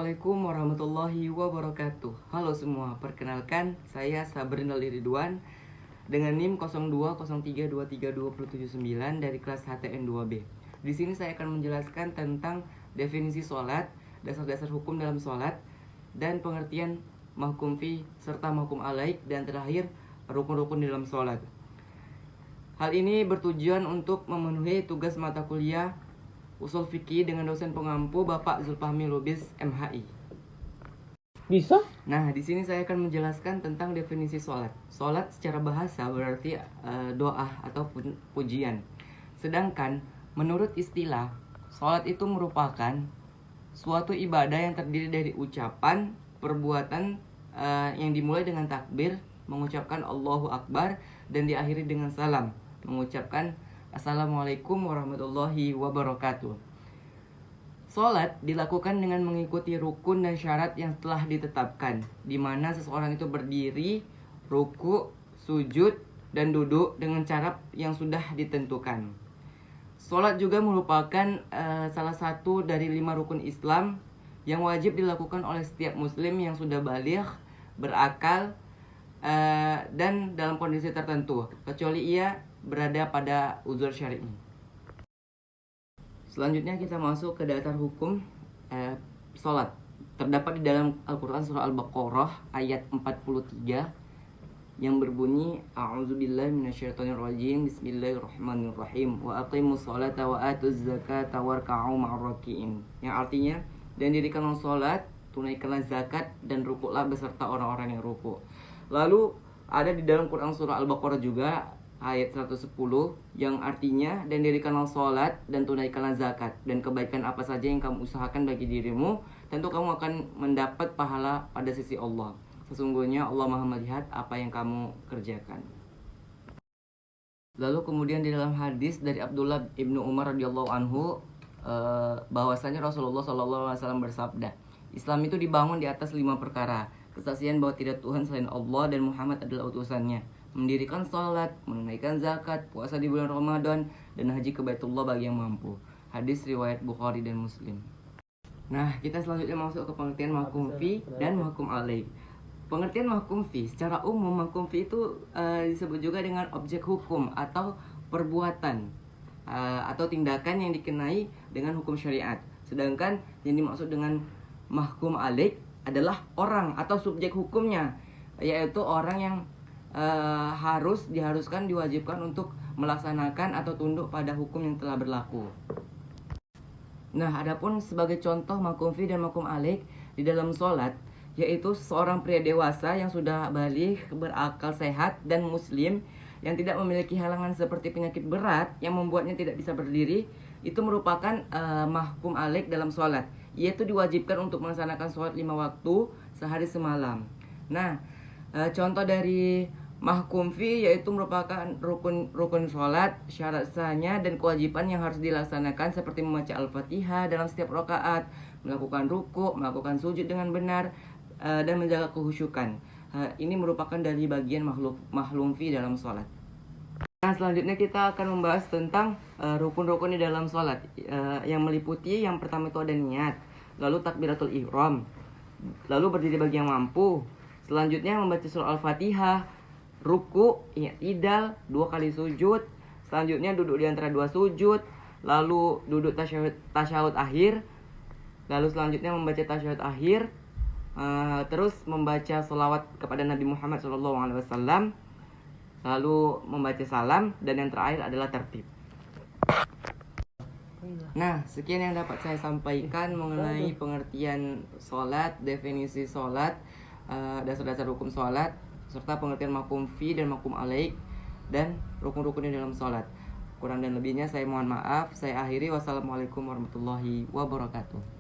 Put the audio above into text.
Assalamualaikum warahmatullahi wabarakatuh. Halo semua, perkenalkan saya Sabrinal Ridwan dengan NIM 0203232079 dari kelas HTN 2B. Di sini saya akan menjelaskan tentang definisi sholat, dasar-dasar hukum dalam sholat, dan pengertian mahkum fi serta mahkum alaik, dan terakhir rukun-rukun dalam sholat. Hal ini bertujuan untuk memenuhi tugas mata kuliah Usul Fikih dengan dosen pengampu Bapak Zulfahmi Lubis MHI. Bisa? Nah, di sini saya akan menjelaskan tentang definisi sholat. Sholat secara bahasa berarti doa atau pujian. Sedangkan menurut istilah, sholat itu merupakan suatu ibadah yang terdiri dari ucapan, perbuatan yang dimulai dengan takbir, mengucapkan Allahu Akbar, dan diakhiri dengan salam, mengucapkan Assalamualaikum warahmatullahi wabarakatuh. Sholat dilakukan dengan mengikuti rukun dan syarat yang telah ditetapkan, di mana seseorang itu berdiri, ruku, sujud, dan duduk dengan cara yang sudah ditentukan. Sholat juga merupakan salah satu dari 5 rukun Islam yang wajib dilakukan oleh setiap muslim yang sudah baligh, berakal, dan dalam kondisi tertentu, kecuali ia berada pada uzur syar'i. Selanjutnya kita masuk ke dasar hukum sholat. Terdapat di dalam Al-Quran surah Al-Baqarah ayat 43 yang berbunyi A'udzubillahi minasyaitonirrajim, Bismillahirrahmanirrahim, wa aqimus sholata wa atuz zakata warka'u ma'arraki'in, yang artinya, dan dirikanlah sholat, tunaikanlah zakat, dan rukuklah beserta orang-orang yang rukuk. Lalu ada di dalam Quran surah Al-Baqarah juga ayat 110 yang artinya, dan dirikanlah sholat dan tunaikanlah zakat, dan kebaikan apa saja yang kamu usahakan bagi dirimu, tentu kamu akan mendapat pahala pada sisi Allah. Sesungguhnya Allah Maha melihat apa yang kamu kerjakan. Lalu kemudian di dalam hadis dari Abdullah ibnu Umar radhiyallahu anhu bahwasanya Rasulullah SAW bersabda, Islam itu dibangun di atas 5 perkara: kesaksian bahwa tidak Tuhan selain Allah dan Muhammad adalah utusannya, mendirikan sholat, menunaikan zakat, puasa di bulan Ramadan, dan haji ke Baitullah bagi yang mampu. Hadis riwayat Bukhari dan Muslim. Nah, kita selanjutnya masuk ke pengertian mahkum fi dan mahkum alaih. Pengertian mahkum fi, secara umum mahkum fi itu disebut juga dengan objek hukum atau perbuatan atau tindakan yang dikenai dengan hukum syariat. Sedangkan yang dimaksud dengan mahkum alaih adalah orang atau subjek hukumnya, yaitu orang yang diharuskan, diwajibkan untuk melaksanakan atau tunduk pada hukum yang telah berlaku. Nah, adapun sebagai contoh mahkum fi dan mahkum alaih di dalam sholat, yaitu seorang pria dewasa yang sudah baligh, berakal sehat, dan muslim yang tidak memiliki halangan seperti penyakit berat yang membuatnya tidak bisa berdiri, itu merupakan mahkum alaih dalam sholat, yaitu diwajibkan untuk melaksanakan sholat 5 waktu sehari semalam. Nah, contoh dari mahkum fi yaitu merupakan rukun sholat, syarat sahnya, dan kewajiban yang harus dilaksanakan seperti membaca Al-Fatihah dalam setiap rakaat, melakukan ruku, melakukan sujud dengan benar, dan menjaga kehusyukan. Ini merupakan dari bagian mahkum fi dalam sholat. Nah, selanjutnya kita akan membahas tentang rukun-rukun di dalam sholat, yang meliputi yang pertama itu ada niat, lalu takbiratul ihram, lalu berdiri bagi yang mampu, selanjutnya membaca surah Al-Fatihah, ruku, i'tidal, 2 kali sujud, selanjutnya duduk di antara 2 sujud, lalu duduk tasyahud akhir, lalu selanjutnya membaca tasyahud akhir, terus membaca sholawat kepada Nabi Muhammad SAW, lalu membaca salam, dan yang terakhir adalah tertib. Nah, sekian yang dapat saya sampaikan mengenai pengertian sholat, definisi sholat, dasar-dasar hukum sholat, serta pengertian mahkum fi dan mahkum alaih, dan rukun-rukun di dalam sholat. Kurang dan lebihnya saya mohon maaf. Saya akhiri. Wassalamualaikum warahmatullahi wabarakatuh.